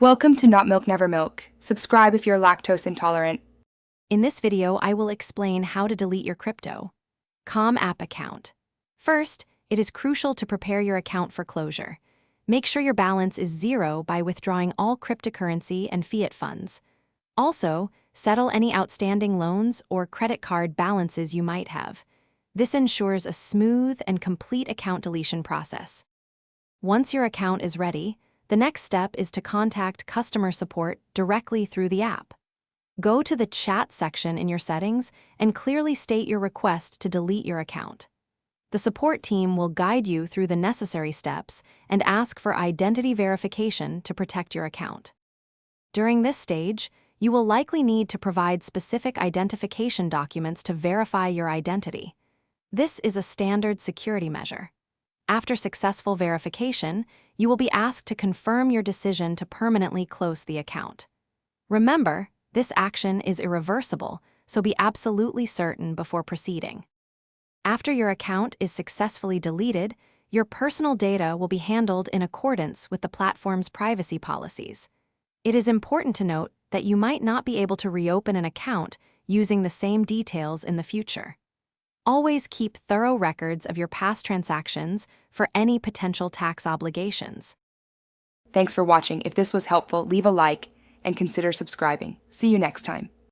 Welcome to Not Milk Never Milk. Subscribe if you're lactose intolerant. In this video, I will explain how to delete your crypto. App account. First, it is crucial to prepare your account for closure. Make sure your balance is zero by withdrawing all cryptocurrency and fiat funds. Also, settle any outstanding loans or credit card balances you might have. This ensures a smooth and complete account deletion process. Once your account is ready, the next step is to contact customer support directly through the app. Go to the chat section in your settings and clearly state your request to delete your account. The support team will guide you through the necessary steps and ask for identity verification to protect your account. During this stage, you will likely need to provide specific identification documents to verify your identity. This is a standard security measure. After successful verification, you will be asked to confirm your decision to permanently close the account. Remember, this action is irreversible, so be absolutely certain before proceeding. After your account is successfully deleted, your personal data will be handled in accordance with the platform's privacy policies. It is important to note that you might not be able to reopen an account using the same details in the future. Always keep thorough records of your past transactions for any potential tax obligations. Thanks for watching. If this was helpful, leave a like and consider subscribing. See you next time.